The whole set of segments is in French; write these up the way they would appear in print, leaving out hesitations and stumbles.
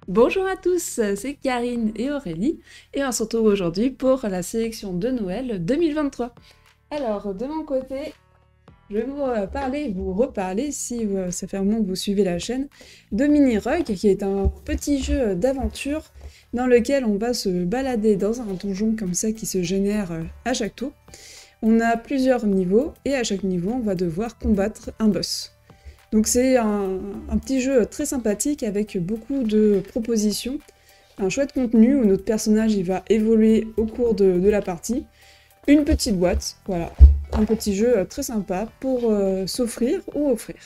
Bonjour à tous, c'est Karine et Aurélie et on se retrouve aujourd'hui pour la sélection de Noël 2023. Alors, de mon côté, je vais vous parler et vous reparler, si ça fait un moment que vous suivez la chaîne, de Mini Rug, qui est un petit jeu d'aventure dans lequel on va se balader dans un donjon comme ça qui se génère à chaque tour. On a plusieurs niveaux et à chaque niveau, on va devoir combattre un boss. Donc c'est un petit jeu très sympathique avec beaucoup de propositions, un chouette contenu où notre personnage il va évoluer au cours de la partie, une petite boîte, voilà, un petit jeu très sympa pour s'offrir ou offrir.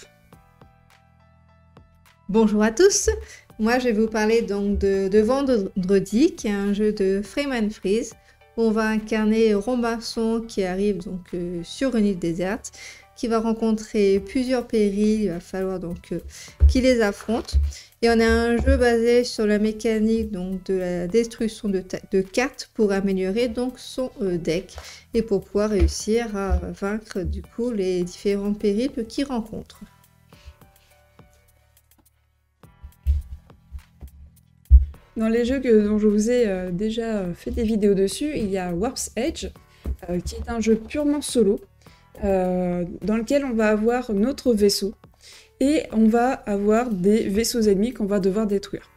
Bonjour à tous, moi je vais vous parler donc de Vendredi, qui est un jeu de Freeman Freeze, où on va incarner Robinson qui arrive donc sur une île déserte, qui va rencontrer plusieurs périls, il va falloir donc qu'il les affronte. Et on a un jeu basé sur la mécanique donc de la destruction de cartes pour améliorer donc son deck et pour pouvoir réussir à vaincre du coup les différents périples qu'il rencontre. Dans les jeux dont je vous ai déjà fait des vidéos dessus, il y a Warp's Edge, qui est un jeu purement solo, dans lequel on va avoir notre vaisseau, et on va avoir des vaisseaux ennemis qu'on va devoir détruire.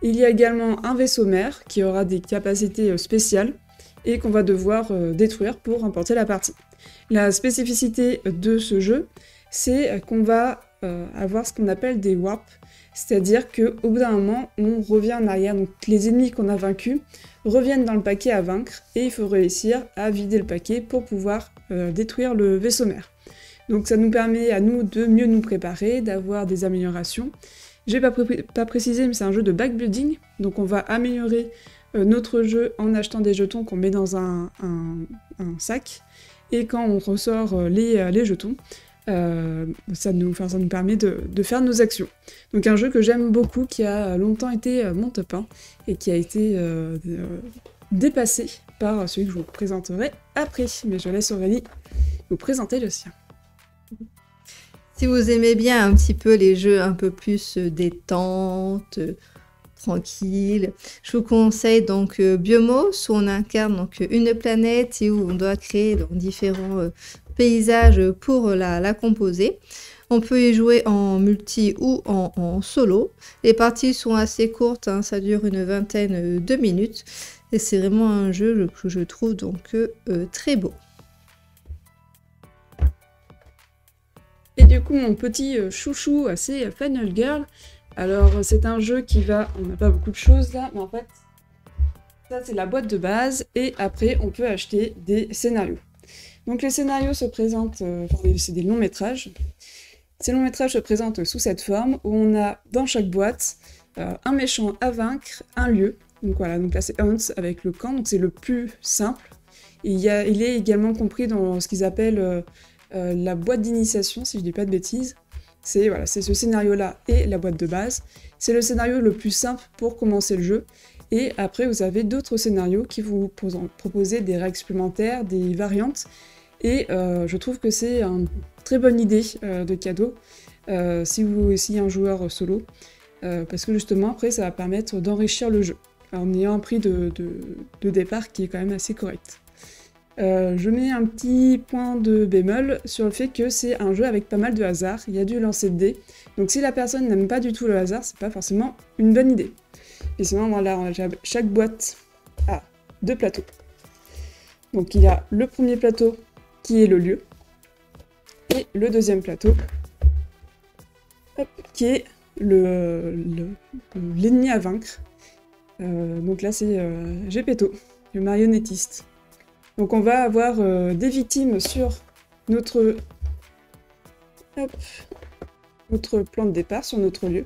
Il y a également un vaisseau mère, qui aura des capacités spéciales, et qu'on va devoir détruire pour remporter la partie. La spécificité de ce jeu, c'est qu'on va avoir ce qu'on appelle des warps, c'est-à-dire qu'au bout d'un moment, on revient en arrière, donc les ennemis qu'on a vaincus reviennent dans le paquet à vaincre, et il faut réussir à vider le paquet pour pouvoir détruire le vaisseau mère. Donc ça nous permet à nous de mieux nous préparer, d'avoir des améliorations. J'ai pas précisé, mais c'est un jeu de backbuilding, donc on va améliorer notre jeu en achetant des jetons qu'on met dans un sac, et quand on ressort les jetons, ça nous permet de faire nos actions. Donc un jeu que j'aime beaucoup, qui a longtemps été mon top 1, et qui a été dépassé par celui que je vous présenterai après. Mais je laisse Aurélie vous présenter le sien. Si vous aimez bien un petit peu les jeux un peu plus détente, tranquille, je vous conseille donc Biomos, où on incarne donc une planète et où on doit créer donc, différents paysages pour la composer. On peut y jouer en multi ou en solo. Les parties sont assez courtes, hein, ça dure une vingtaine de minutes. Et c'est vraiment un jeu que je trouve donc très beau. Et du coup, mon petit chouchou assez Final Girl, alors c'est un jeu qui va... On n'a pas beaucoup de choses là, mais en fait, ça c'est la boîte de base, et après on peut acheter des scénarios. Donc les scénarios se présentent, c'est des longs métrages. Ces longs métrages se présentent sous cette forme, où on a dans chaque boîte un méchant à vaincre, un lieu. Donc voilà, donc là c'est Hunt avec le camp, donc c'est le plus simple. Et il est également compris dans ce qu'ils appellent la boîte d'initiation, si je dis pas de bêtises. C'est voilà, ce scénario-là et la boîte de base. C'est le scénario le plus simple pour commencer le jeu. Et après, vous avez d'autres scénarios qui vous proposer des règles supplémentaires, des variantes. Et je trouve que c'est une très bonne idée de cadeau si vous essayez un joueur solo. Parce que justement, après, ça va permettre d'enrichir le jeu, en ayant un prix de départ qui est quand même assez correct. Je mets un petit point de bémol sur le fait que c'est un jeu avec pas mal de hasard, il y a du lancer de dés, donc si la personne n'aime pas du tout le hasard, c'est pas forcément une bonne idée. Et sinon, voilà, chaque boîte a 2 plateaux. Donc il y a le premier plateau qui est le lieu, et le deuxième plateau qui est l'ennemi à vaincre. Donc là c'est Gepetto, le marionnettiste. Donc on va avoir des victimes sur notre plan de départ, sur notre lieu,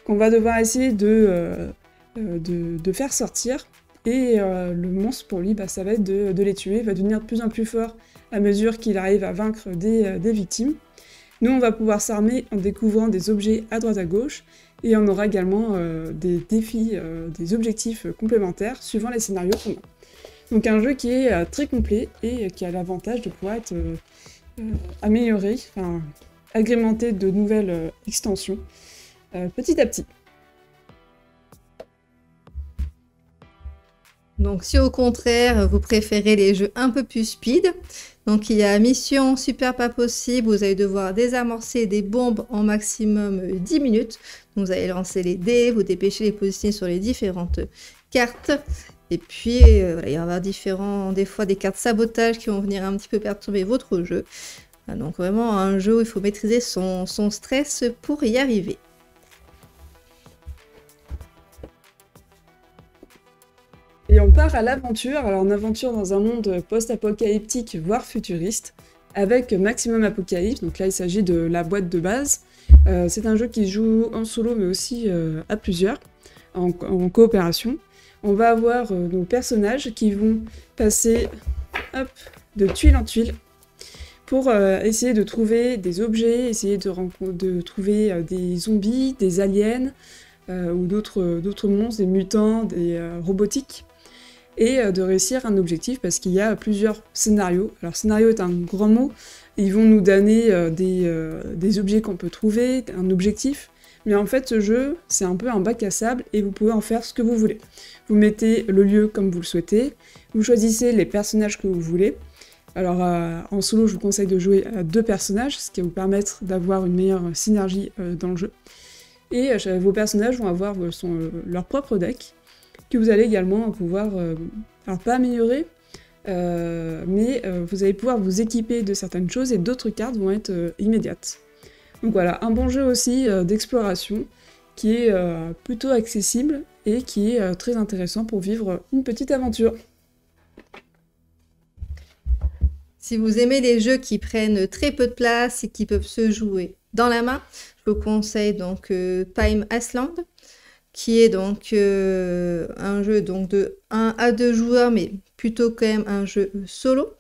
qu'on va devoir essayer de faire sortir. Et le monstre, pour lui, ça va être de les tuer. Il va devenir de plus en plus fort à mesure qu'il arrive à vaincre des victimes. Nous, on va pouvoir s'armer en découvrant des objets à droite à gauche. Et on aura également des défis, des objectifs complémentaires suivant les scénarios qu'on a. Donc un jeu qui est très complet et qui a l'avantage de pouvoir être amélioré, agrémenté de nouvelles extensions petit à petit. Donc si au contraire vous préférez les jeux un peu plus speed, donc il y a mission super pas possible, vous allez devoir désamorcer des bombes en maximum 10 minutes. Donc vous allez lancer les dés, vous dépêcher les positionner sur les différentes cartes. Et puis voilà, il y aura des fois des cartes sabotage qui vont venir un petit peu perturber votre jeu. Donc vraiment un jeu où il faut maîtriser son stress pour y arriver. Et on part à l'aventure, alors une aventure dans un monde post-apocalyptique, voire futuriste, avec Maximum Apocalypse, donc là il s'agit de la boîte de base. C'est un jeu qui se joue en solo mais aussi à plusieurs, en coopération. On va avoir nos personnages qui vont passer de tuile en tuile pour essayer de trouver des objets, essayer de trouver des zombies, des aliens, ou d'autres monstres, des mutants, des robotiques, et de réussir un objectif parce qu'il y a plusieurs scénarios. Alors scénario est un grand mot, ils vont nous donner des objets qu'on peut trouver, un objectif, mais en fait ce jeu c'est un peu un bac à sable et vous pouvez en faire ce que vous voulez. Vous mettez le lieu comme vous le souhaitez, vous choisissez les personnages que vous voulez. Alors en solo je vous conseille de jouer à 2 personnages, ce qui va vous permettre d'avoir une meilleure synergie dans le jeu. Et vos personnages vont avoir leur propre deck, que vous allez également pouvoir, alors pas améliorer, mais vous allez pouvoir vous équiper de certaines choses et d'autres cartes vont être immédiates. Donc voilà, un bon jeu aussi d'exploration qui est plutôt accessible et qui est très intéressant pour vivre une petite aventure. Si vous aimez les jeux qui prennent très peu de place et qui peuvent se jouer dans la main, je vous conseille donc Time Island, qui est donc un jeu donc de 1 à 2 joueurs, mais plutôt quand même un jeu solo.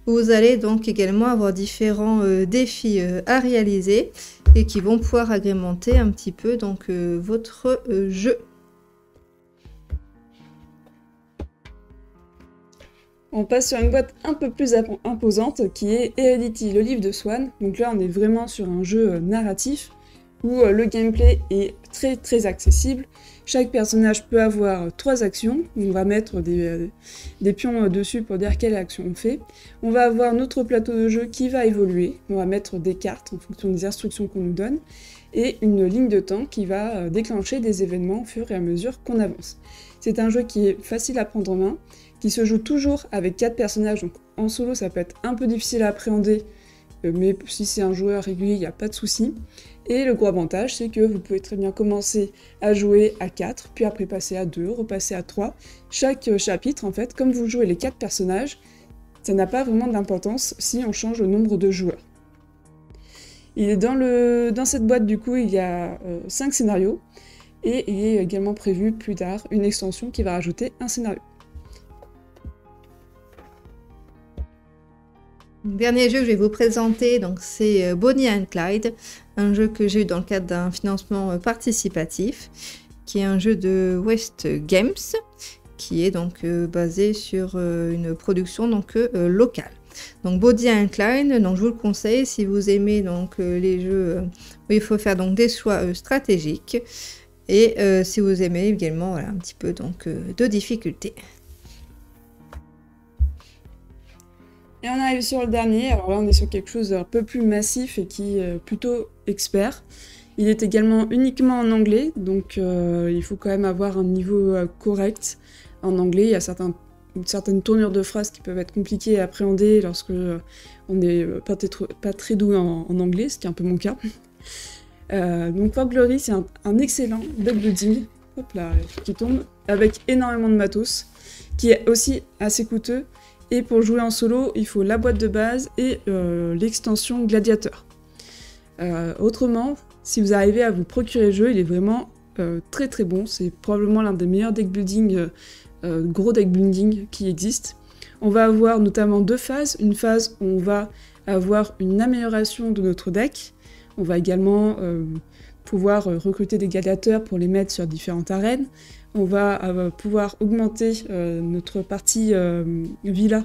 Vous allez donc également avoir différents défis à réaliser et qui vont pouvoir agrémenter un petit peu donc votre jeu. On passe sur une boîte un peu plus imposante qui est Heredity, le livre de Swan. Donc là on est vraiment sur un jeu narratif où le gameplay est très très accessible. Chaque personnage peut avoir 3 actions, on va mettre des pions dessus pour dire quelle action on fait. On va avoir notre plateau de jeu qui va évoluer, on va mettre des cartes en fonction des instructions qu'on nous donne, et une ligne de temps qui va déclencher des événements au fur et à mesure qu'on avance. C'est un jeu qui est facile à prendre en main, qui se joue toujours avec 4 personnages, donc en solo ça peut être un peu difficile à appréhender, mais si c'est un joueur régulier, il n'y a pas de souci. Et le gros avantage, c'est que vous pouvez très bien commencer à jouer à 4, puis après passer à 2, repasser à 3. Chaque chapitre, en fait, comme vous jouez les 4 personnages, ça n'a pas vraiment d'importance si on change le nombre de joueurs. Il est dans cette boîte, du coup, il y a 5 scénarios, et il est également prévu plus tard une extension qui va rajouter un scénario. Le dernier jeu que je vais vous présenter, donc c'est Bonnie and Clyde, un jeu que j'ai eu dans le cadre d'un financement participatif, qui est un jeu de West Games, qui est donc basé sur une production donc locale. Donc Bonnie and Clyde, donc je vous le conseille si vous aimez donc les jeux où il faut faire donc des choix stratégiques, et si vous aimez également voilà, un petit peu donc de difficulté. Et on arrive sur le dernier, alors là on est sur quelque chose d'un peu plus massif et qui est plutôt expert. Il est également uniquement en anglais, donc il faut quand même avoir un niveau correct en anglais. Il y a certaines tournures de phrases qui peuvent être compliquées à appréhender lorsque on n'est pas très doué en anglais, ce qui est un peu mon cas. Donc Fort Glory, c'est un excellent deck building, hop là, qui tombe, avec énormément de matos, qui est aussi assez coûteux. Et pour jouer en solo, il faut la boîte de base et l'extension Gladiateur. Autrement, si vous arrivez à vous procurer le jeu, il est vraiment très très bon. C'est probablement l'un des meilleurs deck building, gros deck building qui existent. On va avoir notamment 2 phases. Une phase où on va avoir une amélioration de notre deck. On va également pouvoir recruter des gladiateurs pour les mettre sur différentes arènes. On va pouvoir augmenter notre partie villa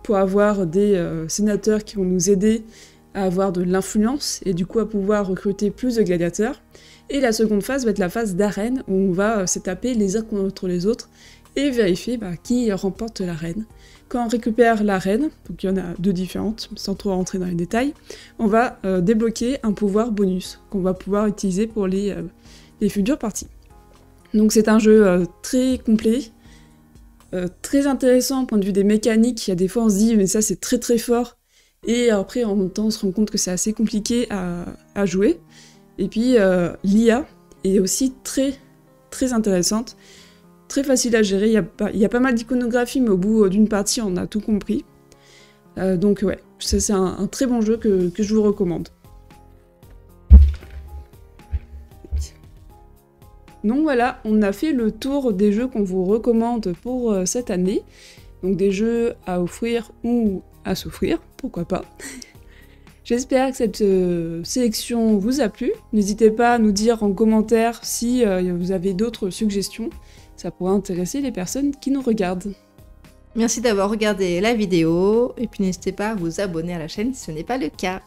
pour avoir des sénateurs qui vont nous aider à avoir de l'influence et du coup à pouvoir recruter plus de gladiateurs. Et la seconde phase va être la phase d'arène où on va s'étaper les uns contre les autres et vérifier qui remporte l'arène. Quand on récupère l'arène, donc il y en a 2 différentes, sans trop rentrer dans les détails, on va débloquer un pouvoir bonus qu'on va pouvoir utiliser pour les futures parties. Donc c'est un jeu très complet, très intéressant au point de vue des mécaniques. Il y a des fois on se dit mais ça c'est très très fort, et après en même temps on se rend compte que c'est assez compliqué à jouer. Et puis l'IA est aussi très très intéressante, très facile à gérer. Il y a pas mal d'iconographie, mais au bout d'une partie on a tout compris. Donc ouais, c'est un très bon jeu que je vous recommande. Donc voilà, on a fait le tour des jeux qu'on vous recommande pour cette année. Donc des jeux à offrir ou à s'offrir, pourquoi pas. J'espère que cette sélection vous a plu. N'hésitez pas à nous dire en commentaire si vous avez d'autres suggestions. Ça pourrait intéresser les personnes qui nous regardent. Merci d'avoir regardé la vidéo, et puis n'hésitez pas à vous abonner à la chaîne si ce n'est pas le cas.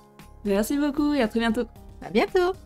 Merci beaucoup et à très bientôt. À bientôt!